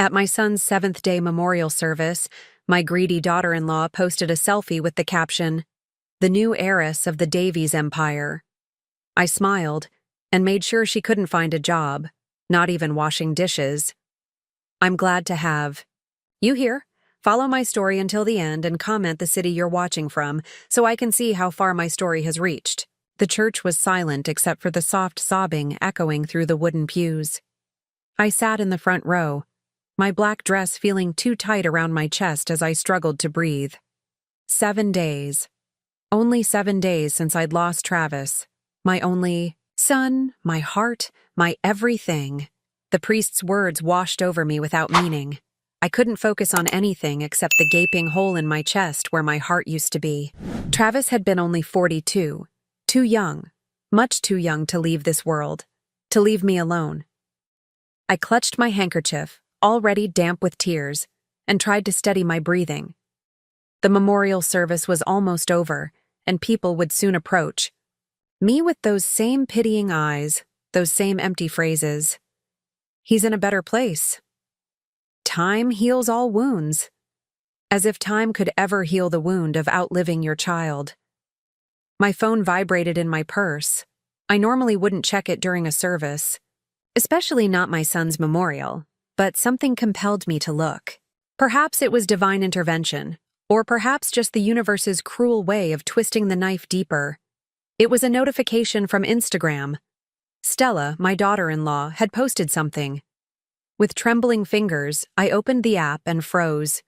At my son's seventh-day memorial service, my greedy daughter-in-law posted a selfie with the caption, "The new heiress of the Davies Empire." I smiled and made sure she couldn't find a job, not even washing dishes. I'm glad to have you here. Follow my story until the end and comment the city you're watching from so I can see how far my story has reached. The church was silent except for the soft sobbing echoing through the wooden pews. I sat in the front row, my black dress feeling too tight around my chest as I struggled to breathe. 7 days. Only 7 days since I'd lost Travis. My only son, my heart, my everything. The priest's words washed over me without meaning. I couldn't focus on anything except the gaping hole in my chest where my heart used to be. Travis had been only 42, too young, much too young to leave this world, to leave me alone. I clutched my handkerchief, already damp with tears, and tried to steady my breathing. The memorial service was almost over, and people would soon approach. Me with those same pitying eyes, those same empty phrases. He's in a better place. Time heals all wounds. As if time could ever heal the wound of outliving your child. My phone vibrated in my purse. I normally wouldn't check it during a service, especially not my son's memorial, but something compelled me to look. Perhaps it was divine intervention, or perhaps just the universe's cruel way of twisting the knife deeper. It was a notification from Instagram. Stella, my daughter-in-law, had posted something. With trembling fingers, I opened the app and froze.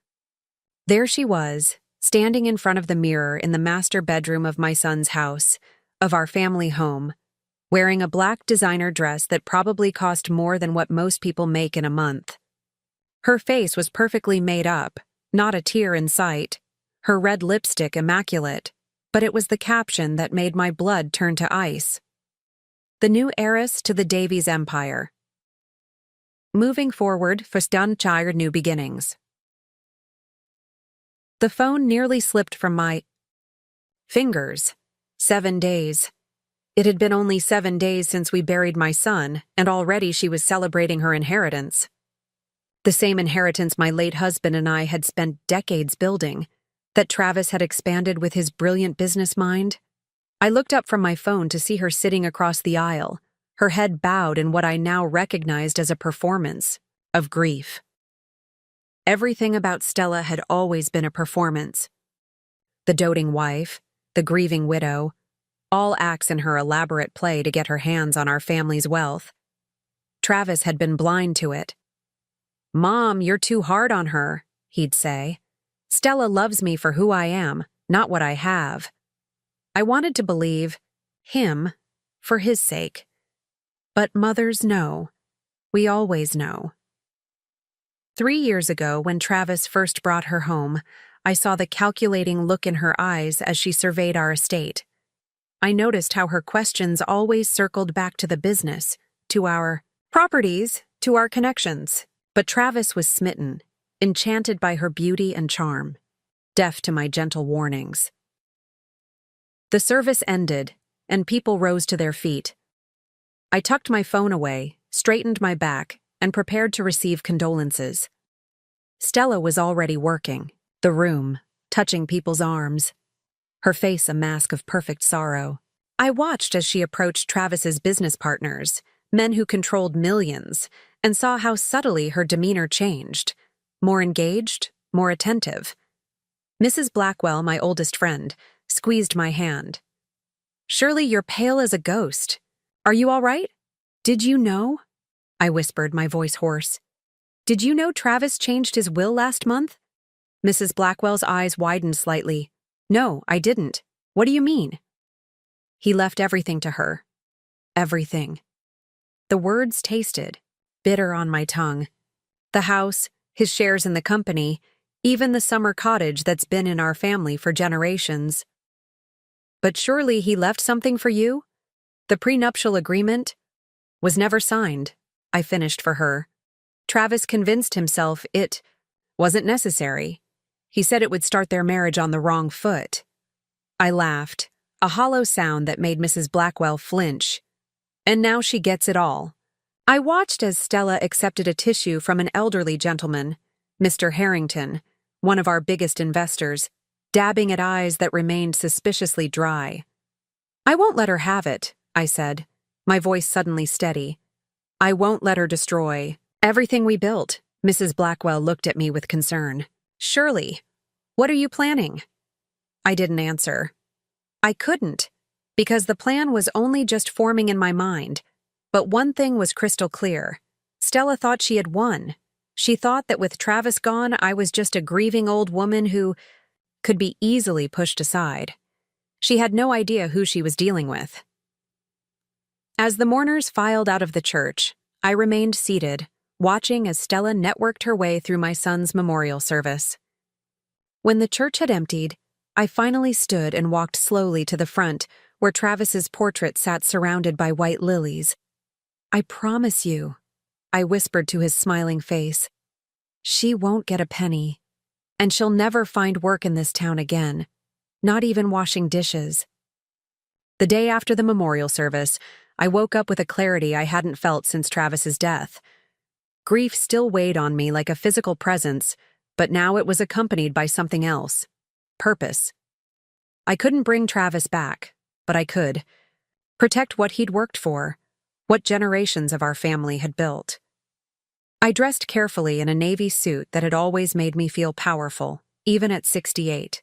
There she was, standing in front of the mirror in the master bedroom of my son's house, of our family home, wearing a black designer dress that probably cost more than what most people make in a month. Her face was perfectly made up, not a tear in sight, her red lipstick immaculate, but it was the caption that made my blood turn to ice. The new heiress to the Davies Empire. Moving forward for Stanshire new beginnings. The phone nearly slipped from my fingers. 7 days. It had been only 7 days since we buried my son, and already she was celebrating her inheritance. The same inheritance my late husband and I had spent decades building, that Travis had expanded with his brilliant business mind. I looked up from my phone to see her sitting across the aisle, her head bowed in what I now recognized as a performance of grief. Everything about Stella had always been a performance. The doting wife, the grieving widow, all acts in her elaborate play to get her hands on our family's wealth. Travis had been blind to it. "Mom, you're too hard on her," he'd say. "Stella loves me for who I am, not what I have." I wanted to believe him for his sake. But mothers know. We always know. 3 years ago, when Travis first brought her home, I saw the calculating look in her eyes as she surveyed our estate. I noticed how her questions always circled back to the business, to our properties, to our connections. But Travis was smitten, enchanted by her beauty and charm, deaf to my gentle warnings. The service ended, and people rose to their feet. I tucked my phone away, straightened my back, and prepared to receive condolences. Stella was already working, the room, touching people's arms, her face a mask of perfect sorrow. I watched as she approached Travis's business partners, men who controlled millions, and saw how subtly her demeanor changed, more engaged, more attentive. Mrs. Blackwell, my oldest friend, squeezed my hand. "Surely you're pale as a ghost. Are you all right? Did you know?" I whispered, my voice hoarse. "Did you know Travis changed his will last month?" Mrs. Blackwell's eyes widened slightly. "No, I didn't. What do you mean?" "He left everything to her. Everything." The words tasted, bitter on my tongue. The house, his shares in the company, even the summer cottage that's been in our family for generations. "But surely he left something for you? The prenuptial agreement was never signed," I finished for her. "Travis convinced himself it wasn't necessary. He said it would start their marriage on the wrong foot." I laughed, a hollow sound that made Mrs. Blackwell flinch. "And now she gets it all. I watched as Stella accepted a tissue from an elderly gentleman, Mr. Harrington, one of our biggest investors, dabbing at eyes that remained suspiciously dry. "I won't let her have it," I said, my voice suddenly steady. "I won't let her destroy everything we built." Mrs. Blackwell looked at me with concern. "Surely. What are you planning?" I didn't answer. I couldn't, because the plan was only just forming in my mind. But one thing was crystal clear. Stella thought she had won. She thought that with Travis gone, I was just a grieving old woman who could be easily pushed aside. She had no idea who she was dealing with. As the mourners filed out of the church, I remained seated, watching as Stella networked her way through my son's memorial service. When the church had emptied, I finally stood and walked slowly to the front, where Travis's portrait sat surrounded by white lilies. "I promise you," I whispered to his smiling face, "she won't get a penny, and she'll never find work in this town again, not even washing dishes." The day after the memorial service, I woke up with a clarity I hadn't felt since Travis's death. Grief still weighed on me like a physical presence, but now it was accompanied by something else: purpose. I couldn't bring Travis back, but I could protect what he'd worked for, what generations of our family had built. I dressed carefully in a navy suit that had always made me feel powerful, even at 68.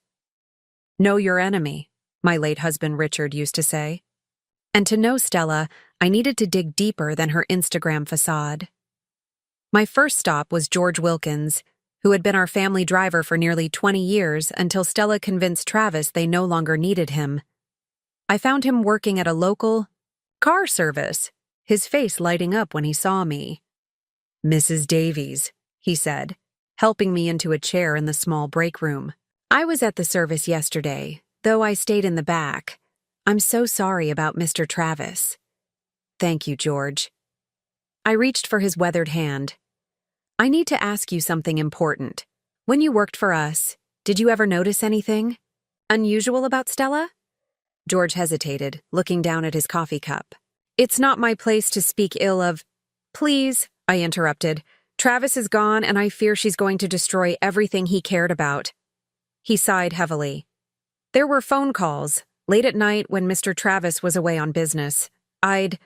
"Know your enemy," my late husband Richard used to say. And to know Stella, I needed to dig deeper than her Instagram facade. My first stop was George Wilkins, who had been our family driver for nearly 20 years until Stella convinced Travis they no longer needed him. I found him working at a local car service, his face lighting up when he saw me. "Mrs. Davies," he said, helping me into a chair in the small break room. "I was at the service yesterday, though I stayed in the back. I'm so sorry about Mr. Travis." "Thank you, George." I reached for his weathered hand. "I need to ask you something important. When you worked for us, did you ever notice anything unusual about Stella?" George hesitated, looking down at his coffee cup. "It's not my place to speak ill of—" "Please," I interrupted. "Travis is gone, and I fear she's going to destroy everything he cared about." He sighed heavily. "There were phone calls, late at night when Mr. Travis was away on business. I'd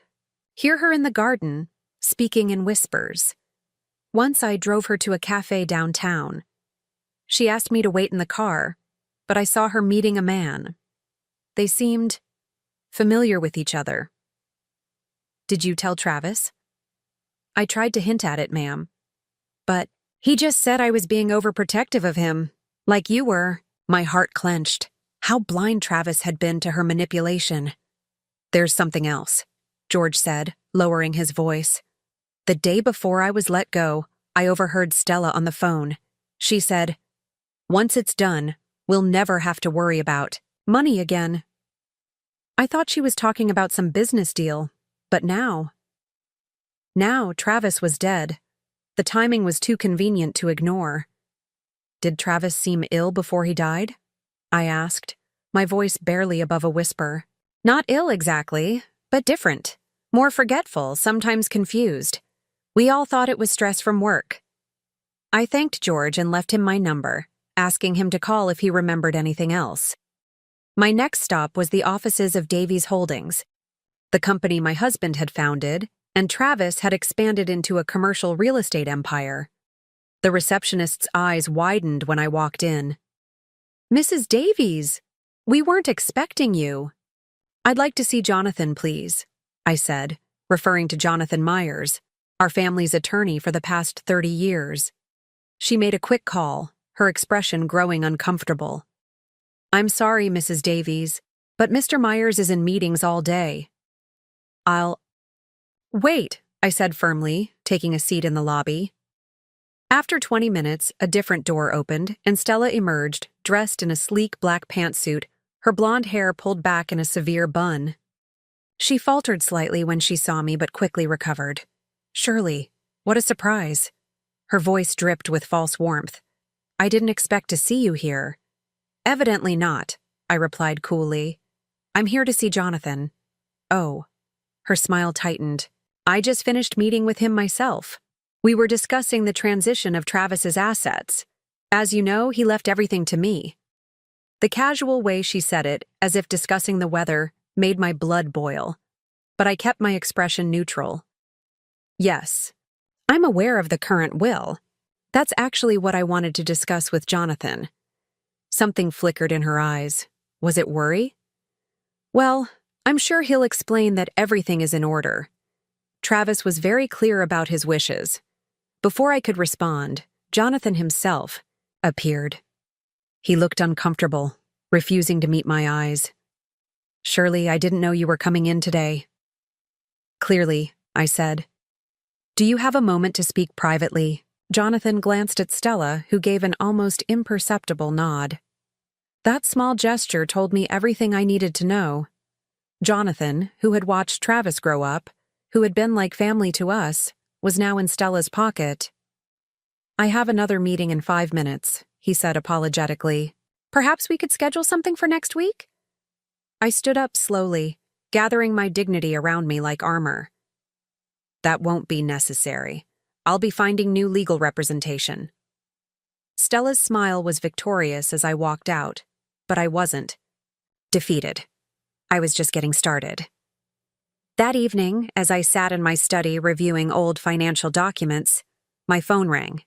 hear her in the garden, speaking in whispers. Once I drove her to a cafe downtown. She asked me to wait in the car, but I saw her meeting a man. They seemed familiar with each other." "Did you tell Travis?" "I tried to hint at it, ma'am. But he just said I was being overprotective of him, like you were." My heart clenched. How blind Travis had been to her manipulation. "There's something else," George said, lowering his voice. "The day before I was let go, I overheard Stella on the phone. She said, 'Once it's done, we'll never have to worry about money again.' I thought she was talking about some business deal, but now Travis was dead. The timing was too convenient to ignore." "Did Travis seem ill before he died?" I asked, my voice barely above a whisper. "Not ill exactly, but different. More forgetful, sometimes confused. We all thought it was stress from work." I thanked George and left him my number, asking him to call if he remembered anything else. My next stop was the offices of Davies Holdings, the company my husband had founded, and Travis had expanded into a commercial real estate empire. The receptionist's eyes widened when I walked in. "Mrs. Davies, we weren't expecting you." "I'd like to see Jonathan, please," I said, referring to Jonathan Myers, our family's attorney for the past 30 years. She made a quick call, her expression growing uncomfortable. "I'm sorry, Mrs. Davies, but Mr. Myers is in meetings all day." "I'll—" "Wait," I said firmly, taking a seat in the lobby. After 20 minutes, a different door opened, and Stella emerged, dressed in a sleek black pantsuit, her blonde hair pulled back in a severe bun. She faltered slightly when she saw me, but quickly recovered. "Shirley, what a surprise." Her voice dripped with false warmth. "I didn't expect to see you here." "Evidently not," I replied coolly. "I'm here to see Jonathan." "Oh." Her smile tightened. I just finished meeting with him myself. We were discussing the transition of Travis's assets. As you know, he left everything to me. The casual way she said it, as if discussing the weather, made my blood boil. But I kept my expression neutral. Yes, I'm aware of the current will. That's actually what I wanted to discuss with Jonathan. Something flickered in her eyes. Was it worry? Well, I'm sure he'll explain that everything is in order. Travis was very clear about his wishes. Before I could respond, Jonathan himself appeared. He looked uncomfortable, refusing to meet my eyes. "Shirley, I didn't know you were coming in today." "Clearly," I said. "Do you have a moment to speak privately?" Jonathan glanced at Stella, who gave an almost imperceptible nod. That small gesture told me everything I needed to know. Jonathan, who had watched Travis grow up, who had been like family to us, was now in Stella's pocket. "I have another meeting in 5 minutes," he said apologetically. "Perhaps we could schedule something for next week?" I stood up slowly, gathering my dignity around me like armor. "That won't be necessary. I'll be finding new legal representation." Stella's smile was victorious as I walked out, but I wasn't. Defeated. I was just getting started. That evening, as I sat in my study reviewing old financial documents, my phone rang.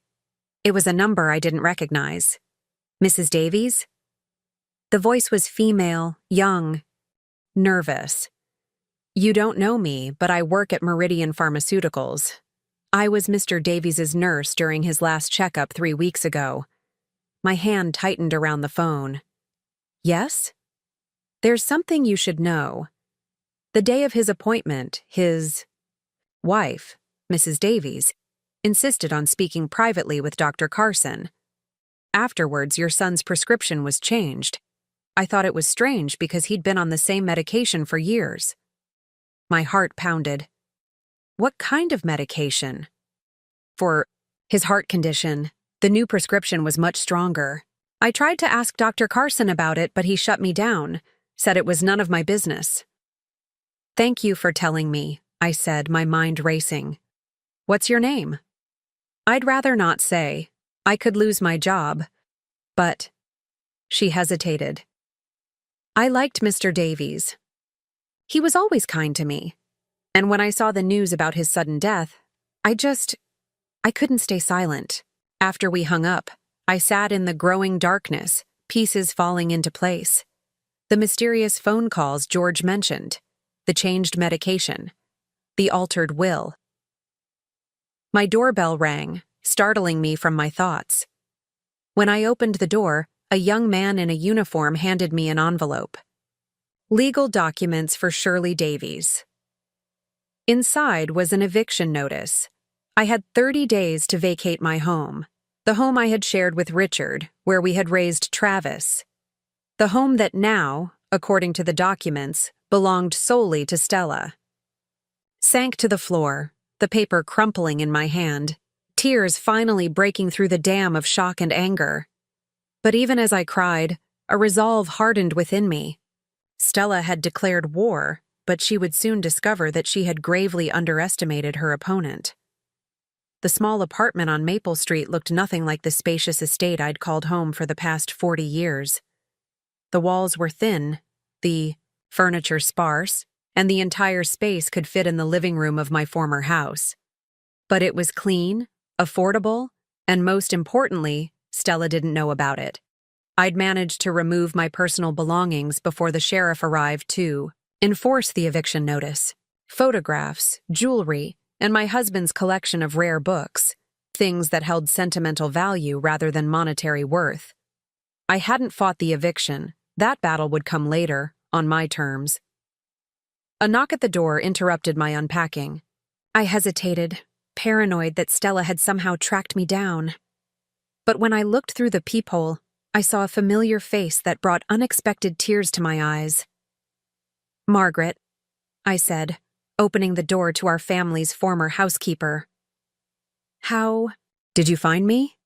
It was a number I didn't recognize. "Mrs. Davies?" The voice was female, young, nervous. "You don't know me, but I work at Meridian Pharmaceuticals. I was Mr. Davies's nurse during his last checkup 3 weeks ago." My hand tightened around the phone. "Yes?" "There's something you should know. The day of his appointment, his wife, Mrs. Davies, insisted on speaking privately with Dr. Carson. Afterwards, your son's prescription was changed. I thought it was strange because he'd been on the same medication for years." My heart pounded. "What kind of medication?" "For his heart condition. The new prescription was much stronger. I tried to ask Dr. Carson about it, but he shut me down, said it was none of my business." "Thank you for telling me," I said, my mind racing. "What's your name?" "I'd rather not say. I could lose my job. But—" She hesitated. "I liked Mr. Davies. He was always kind to me. And when I saw the news about his sudden death, I couldn't stay silent. After we hung up, I sat in the growing darkness, pieces falling into place. The mysterious phone calls George mentioned, the changed medication, the altered will. My doorbell rang, startling me from my thoughts. When I opened the door, a young man in a uniform handed me an envelope. Legal documents for Shirley Davies. Inside was an eviction notice. I had 30 days to vacate my home, the home I had shared with Richard, where we had raised Travis. The home that now, according to the documents, belonged solely to Stella. Sank to the floor, the paper crumpling in my hand, tears finally breaking through the dam of shock and anger. But even as I cried, a resolve hardened within me. Stella had declared war, but she would soon discover that she had gravely underestimated her opponent. The small apartment on Maple Street looked nothing like the spacious estate I'd called home for the past 40 years. The walls were thin, the furniture sparse, and the entire space could fit in the living room of my former house. But it was clean, affordable, and most importantly, Stella didn't know about it. I'd managed to remove my personal belongings before the sheriff arrived to enforce the eviction notice. Photographs, jewelry, and my husband's collection of rare books, things that held sentimental value rather than monetary worth. I hadn't fought the eviction. That battle would come later, on my terms. A knock at the door interrupted my unpacking. I hesitated, paranoid that Stella had somehow tracked me down. But when I looked through the peephole, I saw a familiar face that brought unexpected tears to my eyes. "Margaret," I said, opening the door to our family's former housekeeper. "How did you find me?"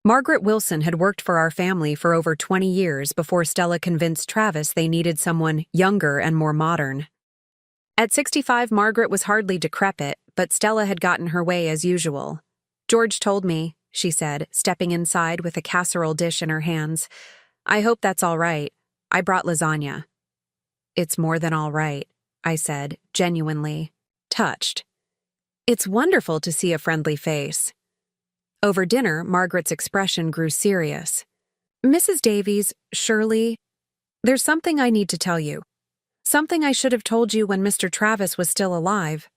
Margaret Wilson had worked for our family for over 20 years before Stella convinced Travis they needed someone younger and more modern. At 65, Margaret was hardly decrepit, but Stella had gotten her way as usual. "George told me," she said, stepping inside with a casserole dish in her hands. "I hope that's all right. I brought lasagna." "It's more than all right," I said, genuinely touched. "It's wonderful to see a friendly face." Over dinner, Margaret's expression grew serious. "Mrs. Davies, Shirley, there's something I need to tell you. Something I should have told you when Mr. Travis was still alive."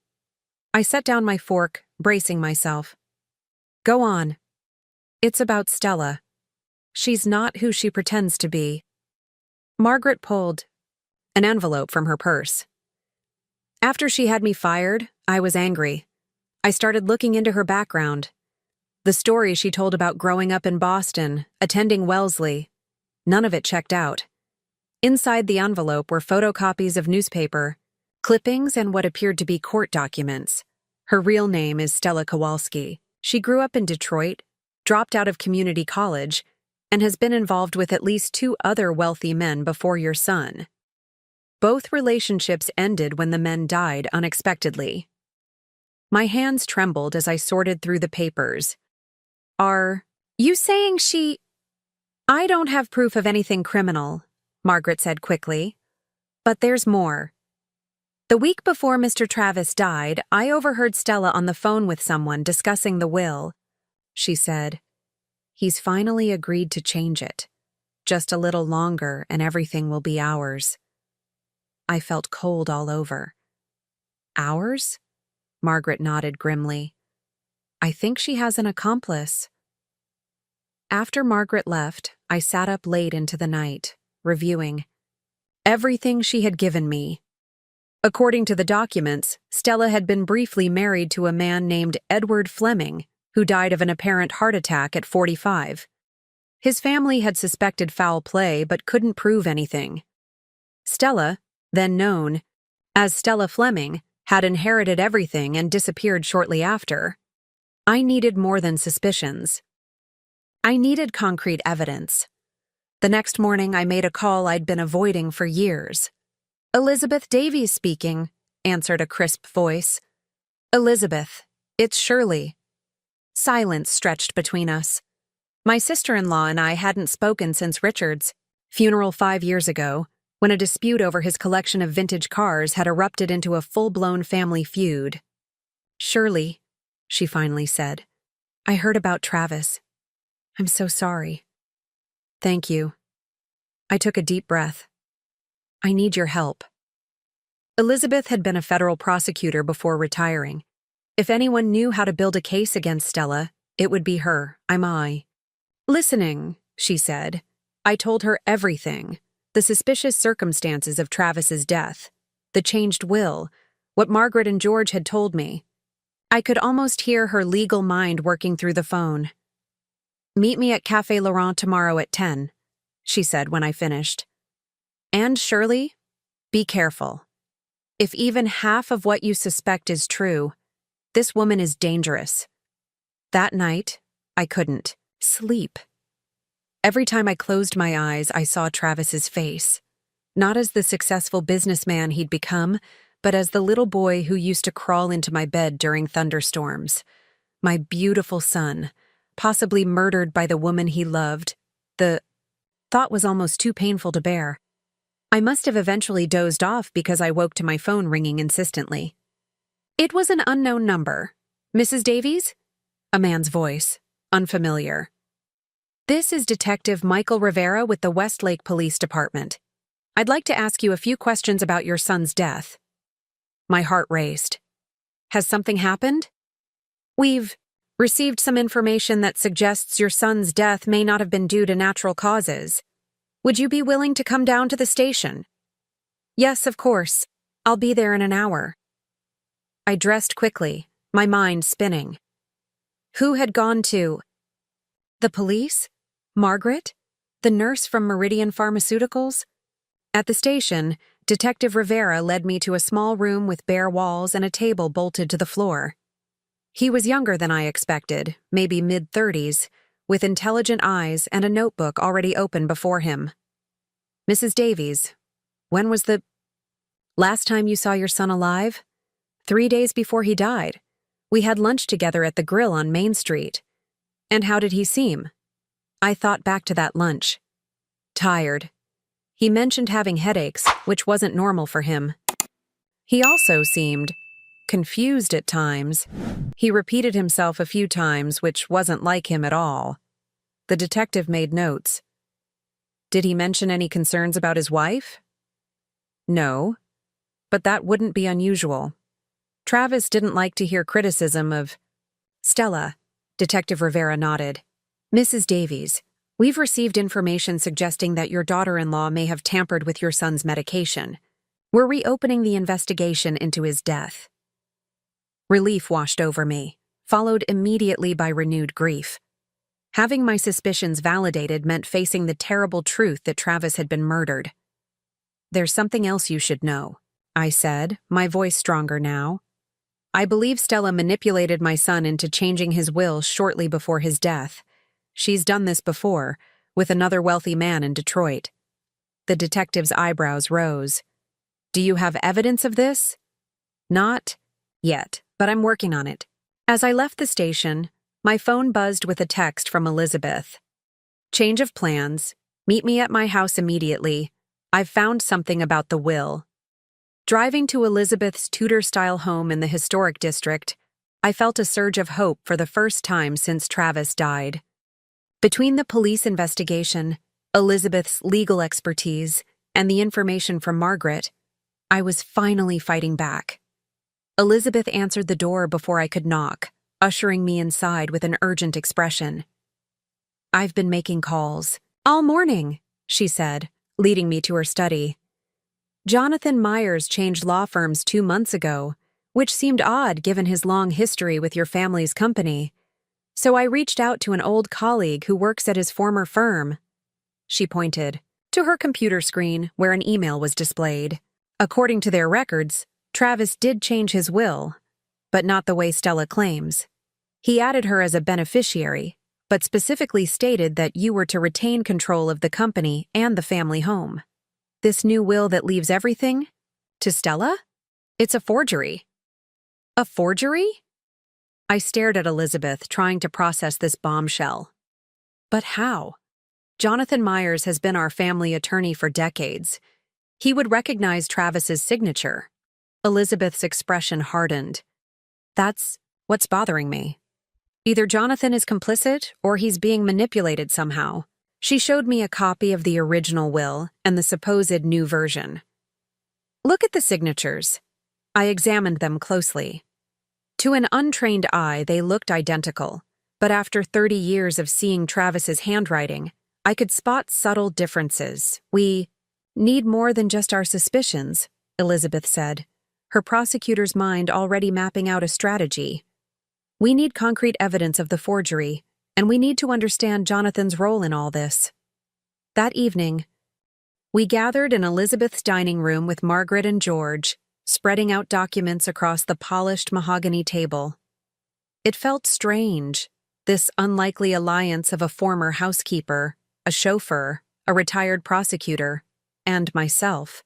I set down my fork, bracing myself. "Go on." "It's about Stella. She's not who she pretends to be." Margaret pulled an envelope from her purse. "After she had me fired, I was angry. I started looking into her background. The story she told about growing up in Boston, attending Wellesley, none of it checked out. Inside the envelope were photocopies of newspaper, clippings, and what appeared to be court documents. Her real name is Stella Kowalski. She grew up in Detroit, dropped out of community college, and has been involved with at least 2 other wealthy men before your son. Both relationships ended when the men died unexpectedly." My hands trembled as I sorted through the papers. "Are you saying she—" "I don't have proof of anything criminal," Margaret said quickly. "But there's more. The week before Mr. Travis died, I overheard Stella on the phone with someone discussing the will. She said, 'He's finally agreed to change it. Just a little longer and everything will be ours.'" I felt cold all over. "Ours?" Margaret nodded grimly. "I think she has an accomplice." After Margaret left, I sat up late into the night, reviewing everything she had given me. According to the documents, Stella had been briefly married to a man named Edward Fleming, who died of an apparent heart attack at 45. His family had suspected foul play but couldn't prove anything. Stella, then known as Stella Fleming, had inherited everything and disappeared shortly after. I needed more than suspicions. I needed concrete evidence. The next morning, I made a call I'd been avoiding for years. "Elizabeth Davies speaking," answered a crisp voice. "Elizabeth, it's Shirley." Silence stretched between us. My sister-in-law and I hadn't spoken since Richard's funeral 5 years ago, when a dispute over his collection of vintage cars had erupted into a full-blown family feud. "Shirley," she finally said, "I heard about Travis. I'm so sorry." "Thank you." I took a deep breath. "I need your help." Elizabeth had been a federal prosecutor before retiring. If anyone knew how to build a case against Stella, it would be her. I. "Listening," she said. I told her everything. The suspicious circumstances of Travis's death, the changed will, what Margaret and George had told me. I could almost hear her legal mind working through the phone. "Meet me at Café Laurent tomorrow at 10, she said when I finished. "And Shirley, be careful. If even half of what you suspect is true, this woman is dangerous." That night, I couldn't sleep. Every time I closed my eyes, I saw Travis's face. Not as the successful businessman he'd become, but as the little boy who used to crawl into my bed during thunderstorms. My beautiful son, possibly murdered by the woman he loved. The thought was almost too painful to bear. I must have eventually dozed off because I woke to my phone ringing insistently. It was an unknown number. "Mrs. Davies?" A man's voice, unfamiliar. "This is Detective Michael Rivera with the Westlake Police Department. I'd like to ask you a few questions about your son's death." My heart raced. "Has something happened?" "We've received some information that suggests your son's death may not have been due to natural causes. Would you be willing to come down to the station?" "Yes, of course. I'll be there in an hour." I dressed quickly, my mind spinning. Who had gone to? The police? Margaret? The nurse from Meridian Pharmaceuticals? At the station, Detective Rivera led me to a small room with bare walls and a table bolted to the floor. He was younger than I expected, maybe mid-30s, with intelligent eyes and a notebook already open before him. "Mrs. Davies, when was the—" Last time you saw your son alive? 3 days before he died. We had lunch together at the grill on Main Street. And how did he seem? I thought back to that lunch. Tired. He mentioned having headaches, which wasn't normal for him. He also seemed confused at times. He repeated himself a few times, which wasn't like him at all. The detective made notes. Did he mention any concerns about his wife? No, but that wouldn't be unusual. Travis didn't like to hear criticism of Stella. Detective Rivera nodded. Mrs. Davies, we've received information suggesting that your daughter-in-law may have tampered with your son's medication. We're reopening the investigation into his death. Relief washed over me, followed immediately by renewed grief. Having my suspicions validated meant facing the terrible truth that Travis had been murdered. There's something else you should know, I said, my voice stronger now. I believe Stella manipulated my son into changing his will shortly before his death. She's done this before, with another wealthy man in Detroit. The detective's eyebrows rose. Do you have evidence of this? Not yet, but I'm working on it. As I left the station, my phone buzzed with a text from Elizabeth. Change of plans. Meet me at my house immediately. I've found something about the will. Driving to Elizabeth's Tudor-style home in the historic district, I felt a surge of hope for the first time since Travis died. Between the police investigation, Elizabeth's legal expertise, and the information from Margaret, I was finally fighting back. Elizabeth answered the door before I could knock, ushering me inside with an urgent expression. I've been making calls. All morning, she said, leading me to her study. Jonathan Myers changed law firms 2 months ago, which seemed odd given his long history with your family's company. So I reached out to an old colleague who works at his former firm. She pointed to her computer screen where an email was displayed. According to their records, Travis did change his will, but not the way Stella claims. He added her as a beneficiary, but specifically stated that you were to retain control of the company and the family home. This new will that leaves everything to Stella? It's a forgery. A forgery? I stared at Elizabeth, trying to process this bombshell. But how? Jonathan Myers has been our family attorney for decades. He would recognize Travis's signature. Elizabeth's expression hardened. That's what's bothering me. Either Jonathan is complicit or he's being manipulated somehow. She showed me a copy of the original will and the supposed new version. Look at the signatures. I examined them closely. To an untrained eye, they looked identical, but after 30 years of seeing Travis's handwriting, I could spot subtle differences. We need more than just our suspicions, Elizabeth said, her prosecutor's mind already mapping out a strategy. We need concrete evidence of the forgery, and we need to understand Jonathan's role in all this. That evening, we gathered in Elizabeth's dining room with Margaret and George, spreading out documents across the polished mahogany table. It felt strange, this unlikely alliance of a former housekeeper, a chauffeur, a retired prosecutor, and myself.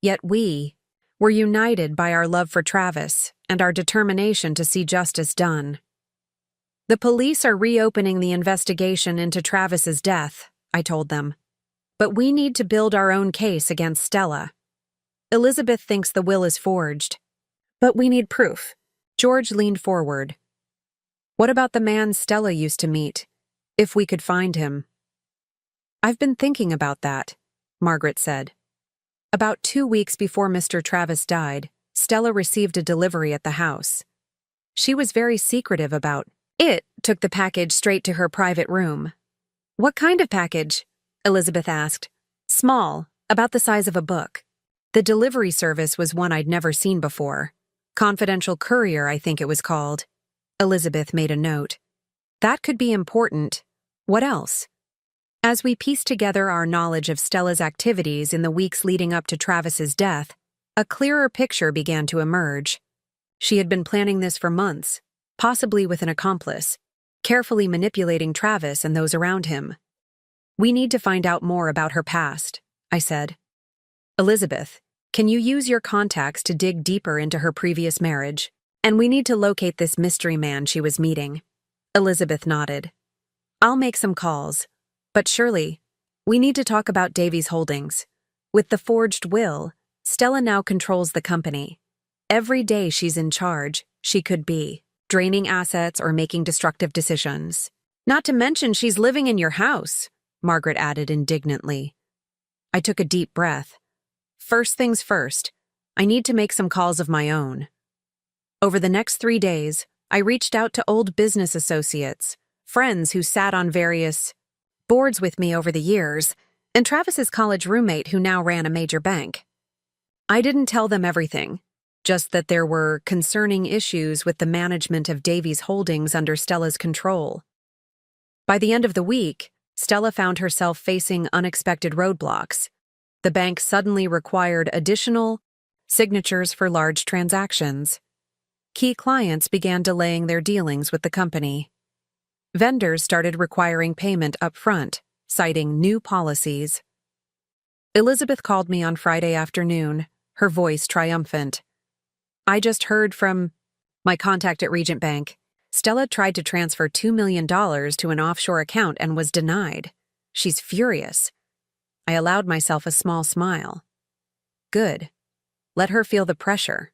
Yet we were united by our love for Travis and our determination to see justice done. The police are reopening the investigation into Travis's death, I told them. But we need to build our own case against Stella. Elizabeth thinks the will is forged. But we need proof. George leaned forward. What about the man Stella used to meet? If we could find him. I've been thinking about that, Margaret said. About 2 weeks before Mr. Travis died, Stella received a delivery at the house. She was very secretive about it, took the package straight to her private room. What kind of package? Elizabeth asked. Small, about the size of a book. The delivery service was one I'd never seen before. Confidential courier, I think it was called. Elizabeth made a note. That could be important. What else? As we pieced together our knowledge of Stella's activities in the weeks leading up to Travis's death, a clearer picture began to emerge. She had been planning this for months, possibly with an accomplice, carefully manipulating Travis and those around him. We need to find out more about her past, I said. Elizabeth, Can you use your contacts to dig deeper into her previous marriage? And we need to locate this mystery man she was meeting. Elizabeth nodded. I'll make some calls. But Shirley, we need to talk about Davy's holdings. With the forged will, Stella now controls the company. Every day she's in charge, she could be draining assets or making destructive decisions. Not to mention she's living in your house, Margaret added indignantly. I took a deep breath. First things first, I need to make some calls of my own. Over the next 3 days, I reached out to old business associates, friends who sat on various boards with me over the years, and Travis's college roommate who now ran a major bank. I didn't tell them everything, just that there were concerning issues with the management of Davy's holdings under Stella's control. By the end of the week, Stella found herself facing unexpected roadblocks. The bank suddenly required additional signatures for large transactions. Key clients began delaying their dealings with the company. Vendors started requiring payment up front, citing new policies. Elizabeth called me on Friday afternoon, her voice triumphant. I just heard from my contact at Regent Bank. Stella tried to transfer $2 million to an offshore account and was denied. She's furious. I allowed myself a small smile. Good. Let her feel the pressure.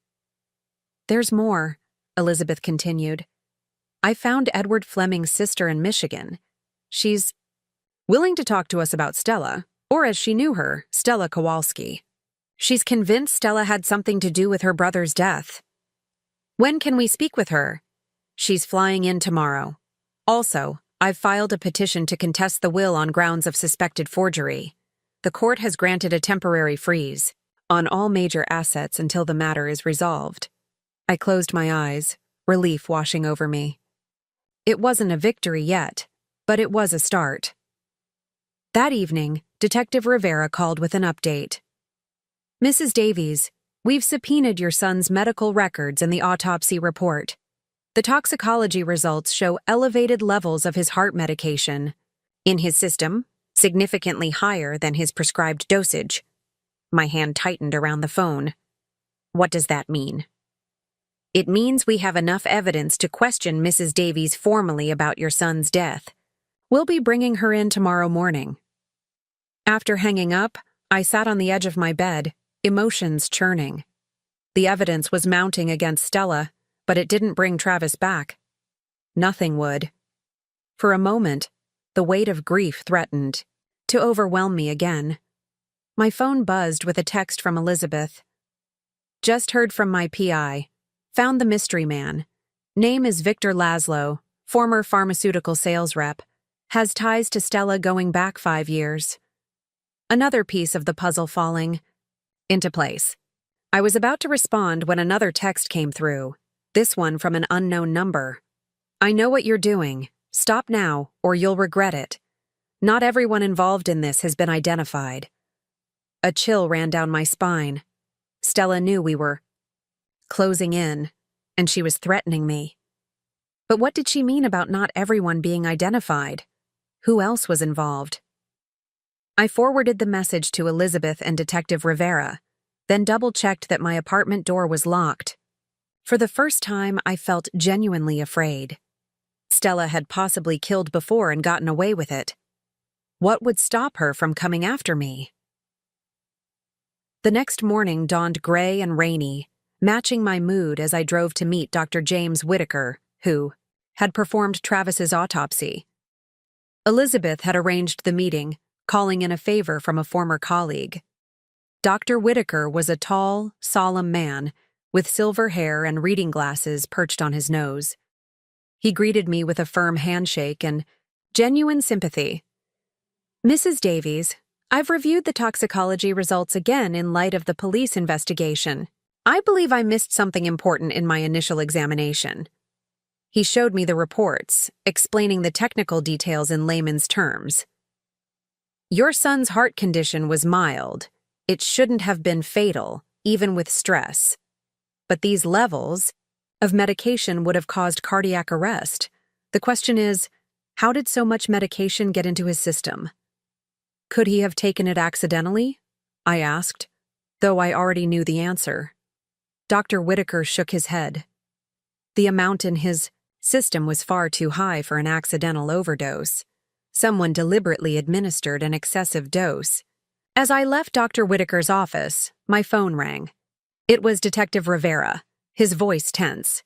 There's more, Elizabeth continued. I found Edward Fleming's sister in Michigan. She's willing to talk to us about Stella, or as she knew her, Stella Kowalski. She's convinced Stella had something to do with her brother's death. When can we speak with her? She's flying in tomorrow. Also, I've filed a petition to contest the will on grounds of suspected forgery. The court has granted a temporary freeze on all major assets until the matter is resolved. I closed my eyes, relief washing over me. It wasn't a victory yet, but it was a start. That evening, Detective Rivera called with an update. Mrs. Davies, we've subpoenaed your son's medical records and the autopsy report. The toxicology results show elevated levels of his heart medication in his system, significantly higher than his prescribed dosage. My hand tightened around the phone. What does that mean? It means we have enough evidence to question Mrs. Davies formally about your son's death. We'll be bringing her in tomorrow morning. After hanging up, I sat on the edge of my bed, emotions churning. The evidence was mounting against Stella, but it didn't bring Travis back. Nothing would. For a moment, the weight of grief threatened to overwhelm me again. My phone buzzed with a text from Elizabeth. Just heard from my PI. Found the mystery man. Name is Victor Laszlo, former pharmaceutical sales rep. Has ties to Stella going back 5 years. Another piece of the puzzle falling into place. I was about to respond when another text came through, this one from an unknown number. I know what you're doing. Stop now, or you'll regret it. Not everyone involved in this has been identified. A chill ran down my spine. Stella knew we were closing in, and she was threatening me. But what did she mean about not everyone being identified? Who else was involved? I forwarded the message to Elizabeth and Detective Rivera, then double-checked that my apartment door was locked. For the first time, I felt genuinely afraid. Stella had possibly killed before and gotten away with it. What would stop her from coming after me? The next morning dawned gray and rainy, matching my mood as I drove to meet Dr. James Whitaker, who had performed Travis's autopsy. Elizabeth had arranged the meeting, calling in a favor from a former colleague. Dr. Whitaker was a tall, solemn man with silver hair and reading glasses perched on his nose. He greeted me with a firm handshake and genuine sympathy. Mrs. Davies, I've reviewed the toxicology results again in light of the police investigation. I believe I missed something important in my initial examination. He showed me the reports, explaining the technical details in layman's terms. Your son's heart condition was mild. It shouldn't have been fatal, even with stress. But these levels of medication would have caused cardiac arrest. The question is, how did so much medication get into his system? Could he have taken it accidentally? I asked. though I already knew the answer. Dr. Whitaker shook his head. The amount in his system was far too high for an accidental overdose. Someone deliberately administered an excessive dose. As I left Dr. Whitaker's office, my phone rang. It was Detective Rivera, his voice tense.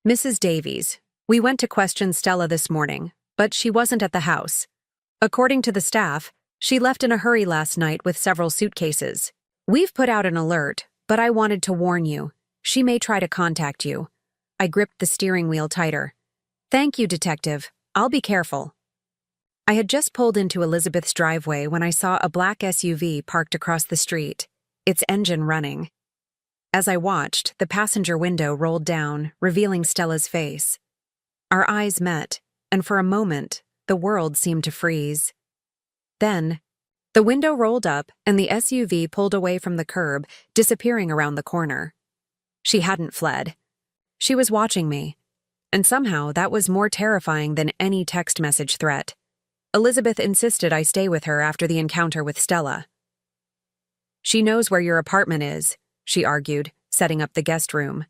"Mrs. Davies, we went to question Stella this morning, but she wasn't at the house. According to the staff, she left in a hurry last night with several suitcases. We've put out an alert, but I wanted to warn you. She may try to contact you." I gripped the steering wheel tighter. "Thank you, Detective. I'll be careful." I had just pulled into Elizabeth's driveway when I saw a black SUV parked across the street, its engine running. As I watched, the passenger window rolled down, revealing Stella's face. Our eyes met, and for a moment, the world seemed to freeze. Then, the window rolled up and the SUV pulled away from the curb, disappearing around the corner. She hadn't fled. She was watching me, and somehow that was more terrifying than any text message threat. Elizabeth insisted I stay with her after the encounter with Stella. "She knows where your apartment is," she argued, setting up the guest room.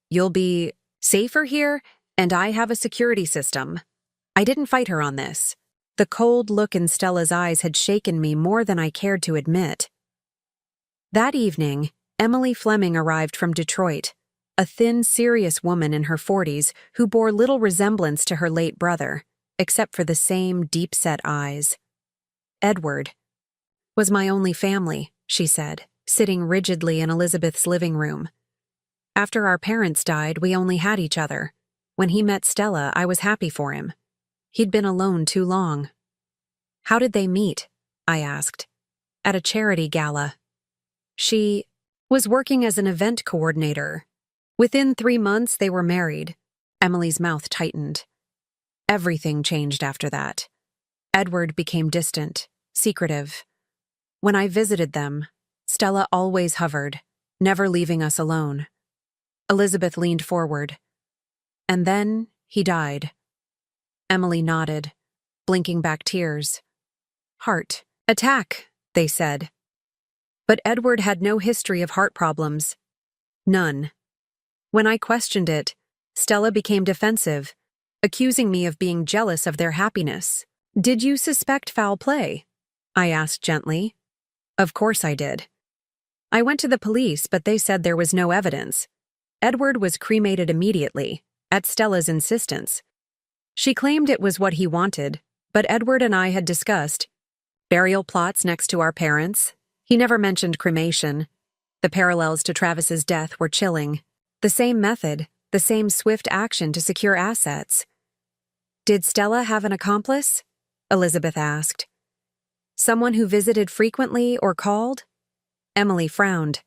"You'll be safer here, and I have a security system." I didn't fight her on this. The cold look in Stella's eyes had shaken me more than I cared to admit. That evening, Emily Fleming arrived from Detroit, a thin, serious woman in her 40s who bore little resemblance to her late brother, except for the same deep-set eyes. "Edward was my only family," she said, sitting rigidly in Elizabeth's living room. "After our parents died, we only had each other. When he met Stella, I was happy for him. He'd been alone too long." "How did they meet?" I asked. "At a charity gala. She was working as an event coordinator. Within 3 months, they were married." Emily's mouth tightened. Everything changed after that. Edward became distant, secretive. When I visited them, Stella always hovered, never leaving us alone. Elizabeth leaned forward. "And then he died." Emily nodded, blinking back tears. "Heart attack," they said. But Edward had no history of heart problems. None. When I questioned it, Stella became defensive, accusing me of being jealous of their happiness. "Did you suspect foul play?" I asked gently. "Of course I did. I went to the police, but they said there was no evidence. Edward was cremated immediately, at Stella's insistence. She claimed it was what he wanted, but Edward and I had discussed burial plots next to our parents. He never mentioned cremation. The parallels to Travis's death were chilling. The same method, the same swift action to secure assets." "Did Stella have an accomplice?" Elizabeth asked. "Someone who visited frequently or called?" Emily frowned.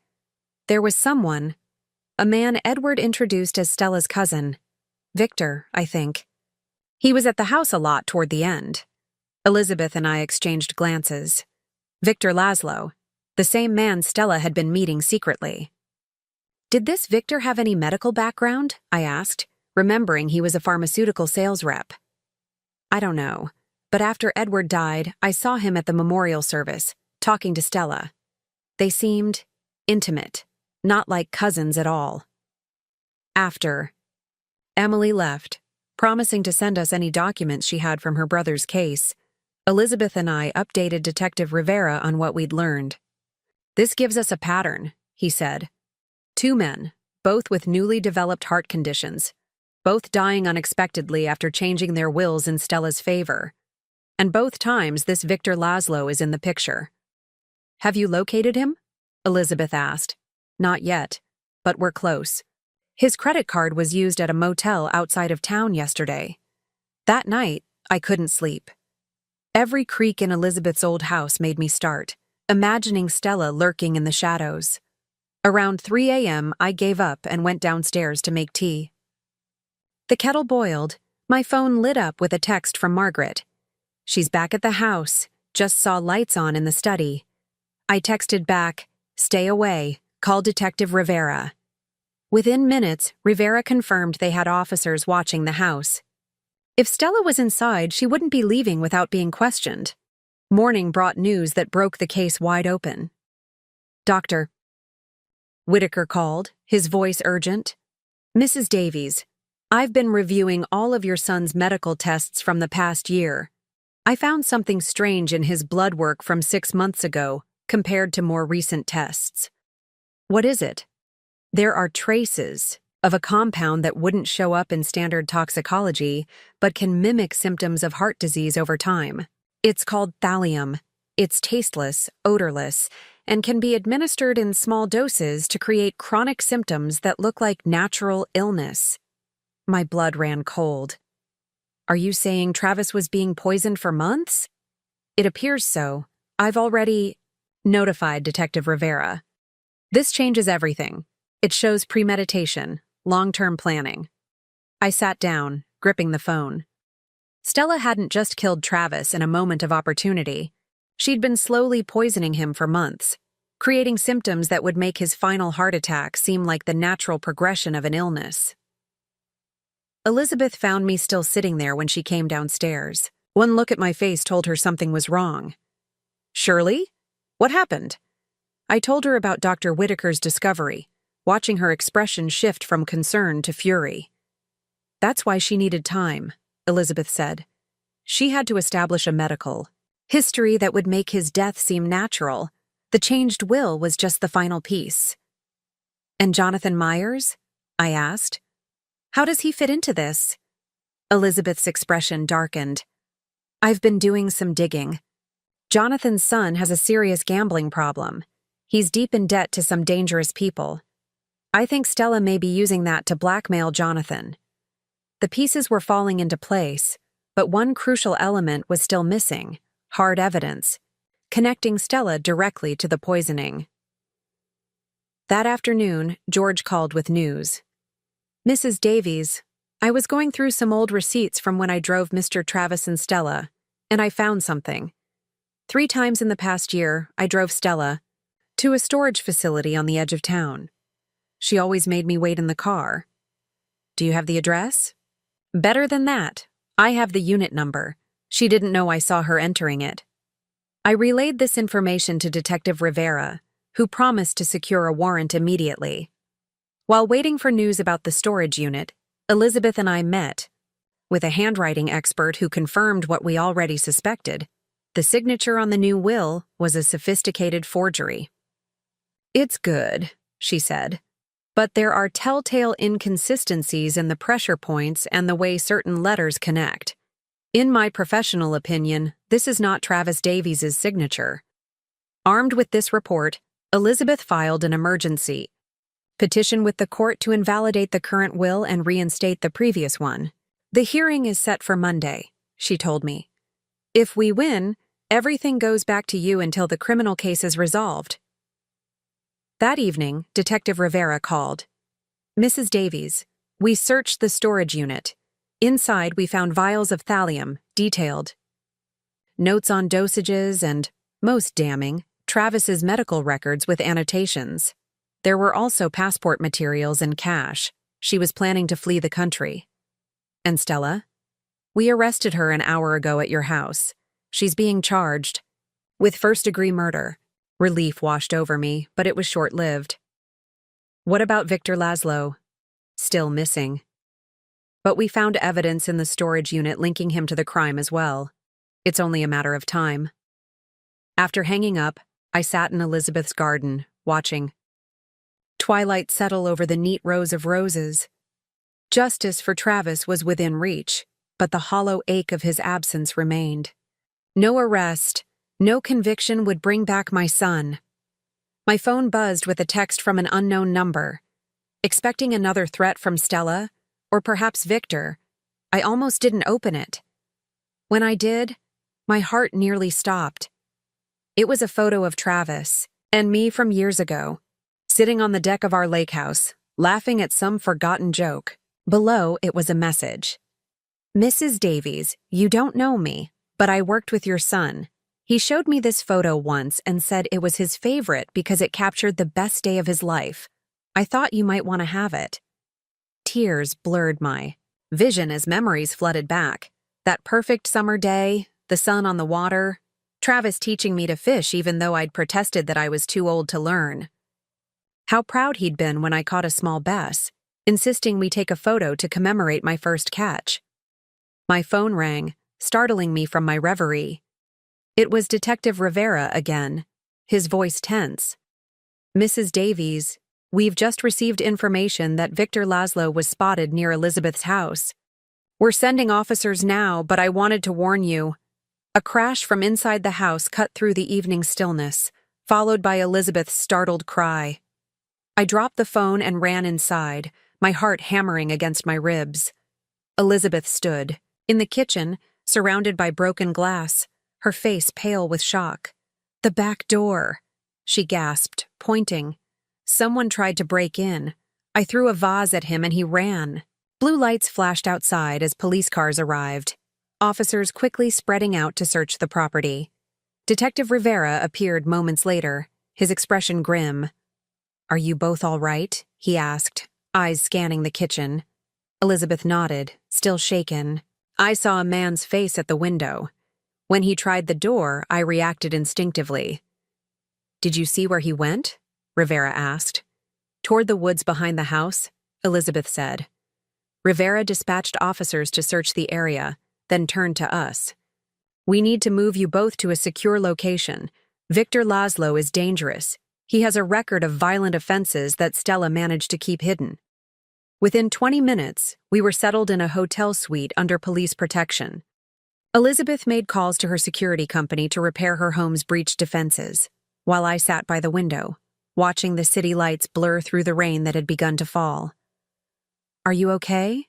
"There was someone. A man Edward introduced as Stella's cousin. Victor, I think. He was at the house a lot toward the end." Elizabeth and I exchanged glances. Victor Laszlo, the same man Stella had been meeting secretly. "Did this Victor have any medical background?" I asked, remembering he was a pharmaceutical sales rep. "I don't know, but after Edward died, I saw him at the memorial service, talking to Stella. They seemed intimate, not like cousins at all." After Emily left, promising to send us any documents she had from her brother's case, Elizabeth and I updated Detective Rivera on what we'd learned. "This gives us a pattern," he said. 2 men, both with newly developed heart conditions, both dying unexpectedly after changing their wills in Stella's favor. And both times this Victor Laszlo is in the picture. "Have you located him?" Elizabeth asked. "Not yet, but we're close. His credit card was used at a motel outside of town yesterday. That night, I couldn't sleep. Every creak in Elizabeth's old house made me start, imagining Stella lurking in the shadows. Around 3 a.m., I gave up and went downstairs to make tea. The kettle boiled. My phone lit up with a text from Margaret. "She's back at the house. Just saw lights on in the study." I texted back, "Stay away. Call Detective Rivera." Within minutes, Rivera confirmed they had officers watching the house. If Stella was inside, she wouldn't be leaving without being questioned. Morning brought news that broke the case wide open. "Doctor, Whitaker called, his voice urgent. Mrs. Davies, I've been reviewing all of your son's medical tests from the past year. I found something strange in his blood work from 6 months ago compared to more recent tests. What is it? There are traces of a compound that wouldn't show up in standard toxicology but can mimic symptoms of heart disease over time. It's called thallium. It's tasteless, odorless, and can be administered in small doses to create chronic symptoms that look like natural illness. My blood ran cold. Are you saying Travis was being poisoned for months? It appears so. I've already notified Detective Rivera. This changes everything. It shows premeditation, long-term planning. I sat down, gripping the phone. Stella hadn't just killed Travis in a moment of opportunity. She'd been slowly poisoning him for months, creating symptoms that would make his final heart attack seem like the natural progression of an illness. Elizabeth found me still sitting there when she came downstairs. One look at my face told her something was wrong. Shirley? What happened? I told her about Dr. Whitaker's discovery, watching her expression shift from concern to fury. That's why she needed time, Elizabeth said. She had to establish a medical history that would make his death seem natural. The changed will was just the final piece. And Jonathan Myers? I asked. How does he fit into this? Elizabeth's expression darkened. I've been doing some digging. Jonathan's son has a serious gambling problem. He's deep in debt to some dangerous people. I think Stella may be using that to blackmail Jonathan. The pieces were falling into place, but one crucial element was still missing: hard evidence, connecting Stella directly to the poisoning. That afternoon, George called with news. Mrs. Davies, I was going through some old receipts from when I drove Mr. Travis and Stella, and I found something. 3 times in the past year, I drove Stella to a storage facility on the edge of town. She always made me wait in the car. Do you have the address? Better than that. I have the unit number. She didn't know I saw her entering it. I relayed this information to Detective Rivera, who promised to secure a warrant immediately. While waiting for news about the storage unit, Elizabeth and I met with a handwriting expert who confirmed what we already suspected. The signature on the new will was a sophisticated forgery. It's good, she said, but there are telltale inconsistencies in the pressure points and the way certain letters connect. In my professional opinion, this is not Travis Davies' signature. Armed with this report, Elizabeth filed an emergency petition with the court to invalidate the current will and reinstate the previous one. The hearing is set for Monday, she told me. If we win, everything goes back to you until the criminal case is resolved. That evening, Detective Rivera called. Mrs. Davies, we searched the storage unit. Inside, we found vials of thallium, detailed notes on dosages and, most damning, Travis's medical records with annotations. There were also passport materials and cash. She was planning to flee the country. And Stella? We arrested her an hour ago at your house. She's being charged with first-degree murder. Relief washed over me, but it was short-lived. What about Victor Laszlo? Still missing. But we found evidence in the storage unit linking him to the crime as well. It's only a matter of time. After hanging up, I sat in Elizabeth's garden, watching twilight settle over the neat rows of roses. Justice for Travis was within reach, but the hollow ache of his absence remained. No arrest, no conviction would bring back my son. My phone buzzed with a text from an unknown number. Expecting another threat from Stella, or perhaps Victor, I almost didn't open it. When I did, my heart nearly stopped. It was a photo of Travis and me from years ago, sitting on the deck of our lake house, laughing at some forgotten joke. Below, it was a message. Mrs. Davies, you don't know me, but I worked with your son. He showed me this photo once and said it was his favorite because it captured the best day of his life. I thought you might want to have it. Tears blurred my vision as memories flooded back. That perfect summer day, the sun on the water, Travis teaching me to fish even though I'd protested that I was too old to learn. How proud he'd been when I caught a small bass, insisting we take a photo to commemorate my first catch. My phone rang, startling me from my reverie. It was Detective Rivera again, his voice tense. "Mrs. Davies, we've just received information that Victor Laszlo was spotted near Elizabeth's house. We're sending officers now, but I wanted to warn you." A crash from inside the house cut through the evening stillness, followed by Elizabeth's startled cry. I dropped the phone and ran inside, my heart hammering against my ribs. Elizabeth stood, in the kitchen, surrounded by broken glass, her face pale with shock. "The back door," she gasped, pointing. "Someone tried to break in. I threw a vase at him and he ran." Blue lights flashed outside as police cars arrived, officers quickly spreading out to search the property. Detective Rivera appeared moments later, his expression grim. "Are you both all right?" he asked, eyes scanning the kitchen. Elizabeth nodded, still shaken. I saw a man's face at the window. When he tried the door, I reacted instinctively. "Did you see where he went?" Rivera asked. "Toward the woods behind the house," Elizabeth said. Rivera dispatched officers to search the area, then turned to us. "We need to move you both to a secure location. Victor Laszlo is dangerous. He has a record of violent offenses that Stella managed to keep hidden." Within 20 minutes, we were settled in a hotel suite under police protection. Elizabeth made calls to her security company to repair her home's breached defenses, while I sat by the window, watching the city lights blur through the rain that had begun to fall. "Are you okay?"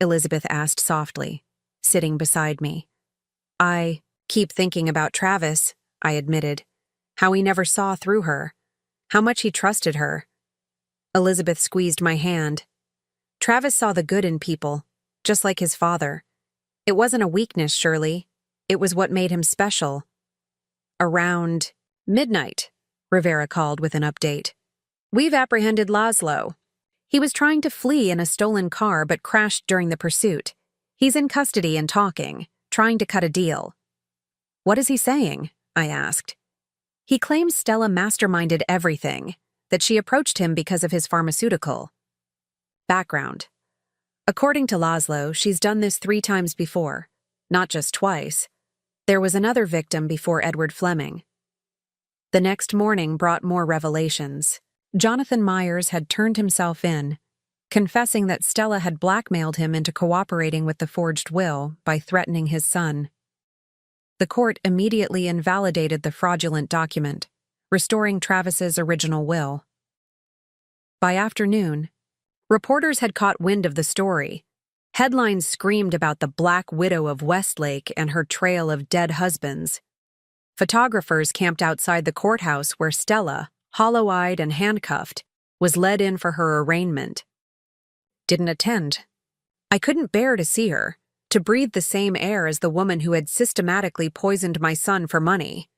Elizabeth asked softly, sitting beside me. "I keep thinking about Travis," I admitted. "How he never saw through her. How much he trusted her." Elizabeth squeezed my hand. "Travis saw the good in people, just like his father. It wasn't a weakness, Shirley. It was what made him special." "Around midnight," Rivera called with an update. "We've apprehended Laszlo. He was trying to flee in a stolen car but crashed during the pursuit. He's in custody and talking, trying to cut a deal." "What is he saying?" I asked. "He claims Stella masterminded everything, that she approached him because of his pharmaceutical." Background. According to Laszlo, she's done this 3 times before, not just twice. There was another victim before Edward Fleming. The next morning brought more revelations. Jonathan Myers had turned himself in, confessing that Stella had blackmailed him into cooperating with the forged will by threatening his son. The court immediately invalidated the fraudulent document, restoring Travis's original will. By afternoon, reporters had caught wind of the story. Headlines screamed about the Black Widow of Westlake and her trail of dead husbands. Photographers camped outside the courthouse where Stella, hollow-eyed and handcuffed, was led in for her arraignment. Didn't attend. I couldn't bear to see her, to breathe the same air as the woman who had systematically poisoned my son for money.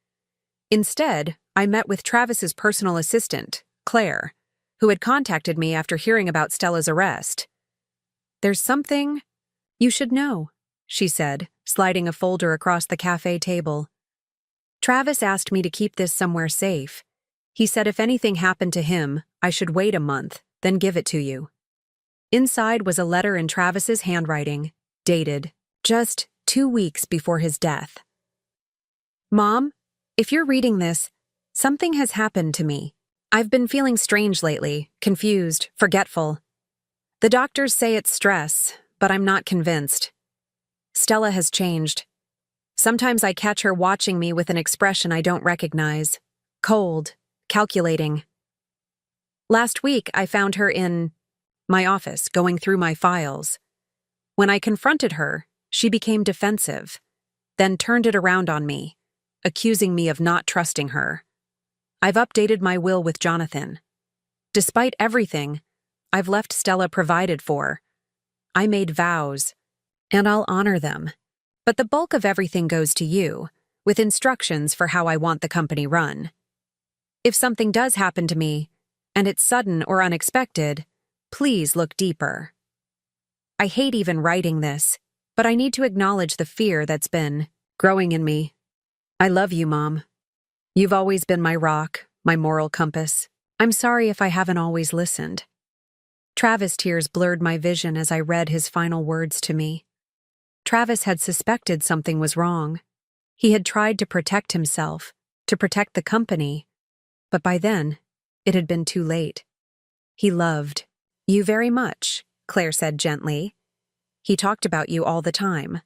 Instead, I met with Travis's personal assistant, Claire, who had contacted me after hearing about Stella's arrest. "There's something you should know," she said, sliding a folder across the cafe table. "Travis asked me to keep this somewhere safe. He said if anything happened to him, I should wait a month, then give it to you." Inside was a letter in Travis's handwriting, dated just 2 weeks before his death. "Mom, if you're reading this, something has happened to me. I've been feeling strange lately, confused, forgetful. The doctors say it's stress, but I'm not convinced. Stella has changed. Sometimes I catch her watching me with an expression I don't recognize. Cold, calculating. Last week, I found her in my office, going through my files. When I confronted her, she became defensive, then turned it around on me, accusing me of not trusting her. I've updated my will with Jonathan. Despite everything, I've left Stella provided for. I made vows, and I'll honor them. But the bulk of everything goes to you, with instructions for how I want the company run. If something does happen to me, and it's sudden or unexpected, please look deeper. I hate even writing this, but I need to acknowledge the fear that's been growing in me. I love you, Mom. You've always been my rock, my moral compass. I'm sorry if I haven't always listened. Travis' tears blurred my vision as I read his final words to me. Travis had suspected something was wrong. He had tried to protect himself, to protect the company, but by then, it had been too late. He loved you very much, Claire said gently. He talked about you all the time.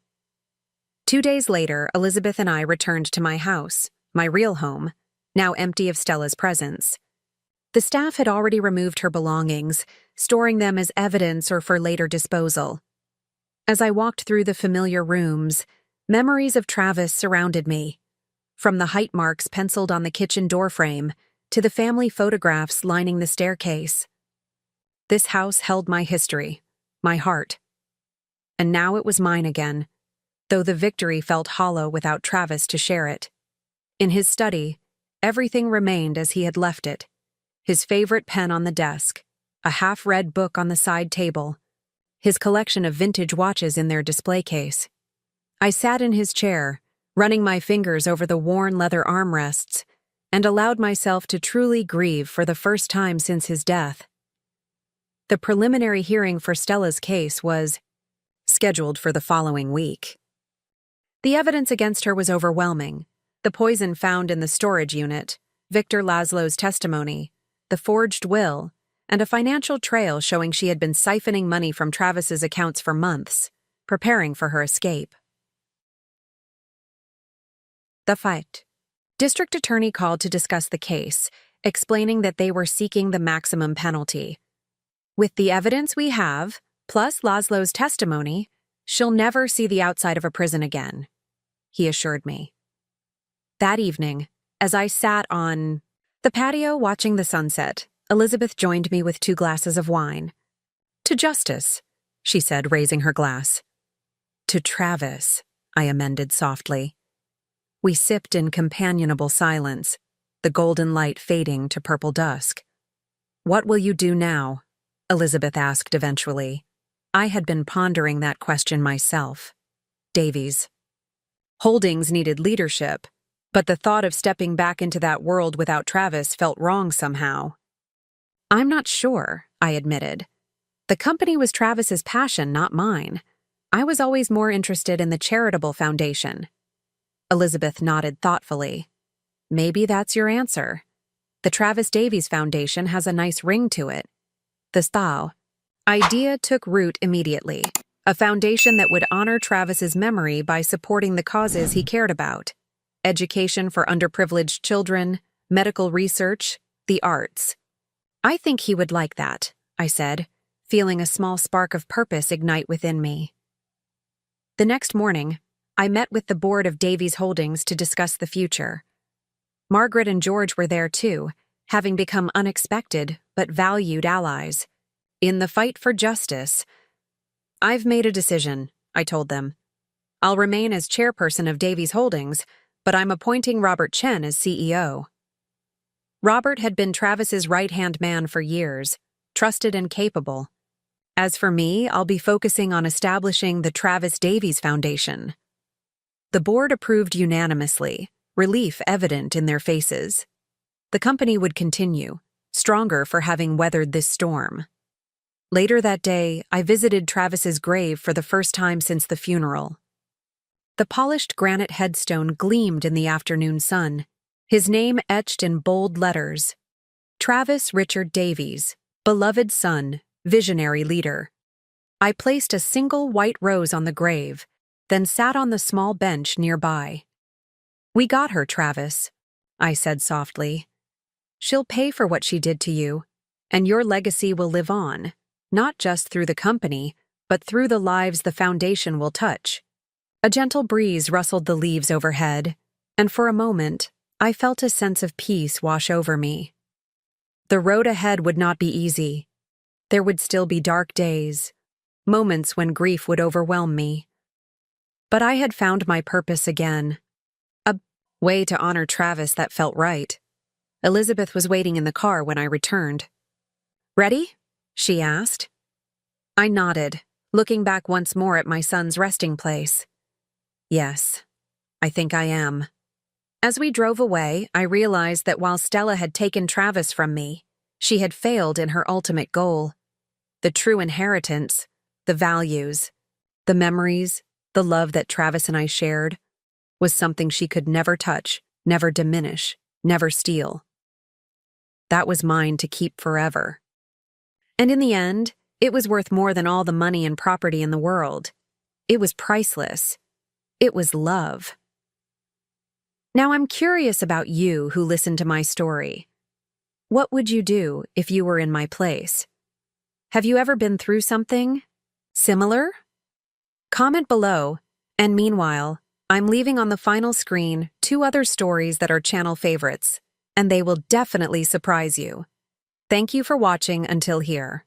2 days later, Elizabeth and I returned to my house, my real home, now empty of Stella's presence. The staff had already removed her belongings, storing them as evidence or for later disposal. As I walked through the familiar rooms, memories of Travis surrounded me, from the height marks penciled on the kitchen doorframe to the family photographs lining the staircase. This house held my history, my heart. And now it was mine again, though the victory felt hollow without Travis to share it. In his study, everything remained as he had left it. His favorite pen on the desk, a half-read book on the side table, his collection of vintage watches in their display case. I sat in his chair, running my fingers over the worn leather armrests, and allowed myself to truly grieve for the first time since his death. The preliminary hearing for Stella's case was scheduled for the following week. The evidence against her was overwhelming. The poison found in the storage unit, Victor Laszlo's testimony, the forged will, and a financial trail showing she had been siphoning money from Travis's accounts for months, preparing for her escape. The fight. District Attorney called to discuss the case, explaining that they were seeking the maximum penalty. With the evidence we have, plus Laszlo's testimony, she'll never see the outside of a prison again, he assured me. That evening, as I sat on the patio watching the sunset, Elizabeth joined me with 2 glasses of wine. To justice, she said, raising her glass. To Travis, I amended softly. We sipped in companionable silence, the golden light fading to purple dusk. What will you do now? Elizabeth asked eventually. I had been pondering that question myself. Davies. Holdings needed leadership, but the thought of stepping back into that world without Travis felt wrong somehow. I'm not sure, I admitted. The company was Travis's passion, not mine. I was always more interested in the charitable foundation. Elizabeth nodded thoughtfully. Maybe that's your answer. The Travis Davies Foundation has a nice ring to it. The Stau idea took root immediately, a foundation that would honor Travis's memory by supporting the causes he cared about. Education for underprivileged children, medical research, the arts. I think he would like that, I said, feeling a small spark of purpose ignite within me. The next morning, I met with the board of Davies Holdings to discuss the future. Margaret and George were there too, having become unexpected but valued allies. In the fight for justice, I've made a decision, I told them. I'll remain as chairperson of Davies Holdings, but I'm appointing Robert Chen as CEO. Robert had been Travis's right-hand man for years, trusted and capable. As for me, I'll be focusing on establishing the Travis Davies Foundation. The board approved unanimously, relief evident in their faces. The company would continue, stronger for having weathered this storm. Later that day, I visited Travis's grave for the first time since the funeral. The polished granite headstone gleamed in the afternoon sun, his name etched in bold letters. Travis Richard Davies, beloved son, visionary leader. I placed a single white rose on the grave, then sat on the small bench nearby. We got her, Travis, I said softly. She'll pay for what she did to you, and your legacy will live on, not just through the company, but through the lives the foundation will touch. A gentle breeze rustled the leaves overhead, and for a moment, I felt a sense of peace wash over me. The road ahead would not be easy. There would still be dark days, moments when grief would overwhelm me. But I had found my purpose again. A way to honor Travis that felt right. Elizabeth was waiting in the car when I returned. Ready? She asked. I nodded, looking back once more at my son's resting place. Yes, I think I am. As we drove away, I realized that while Stella had taken Travis from me, She had failed in her ultimate goal. The true inheritance, the values, the memories, the love that Travis and I shared, was something she could never touch, never diminish, never steal. That was mine to keep forever. And in the end, it was worth more than all the money and property in the world. It was priceless. It was love. Now I'm curious about you who listened to my story. What would you do if you were in my place? Have you ever been through something similar? Comment below, and meanwhile, I'm leaving on the final screen 2 other stories that are channel favorites, and they will definitely surprise you. Thank you for watching until here.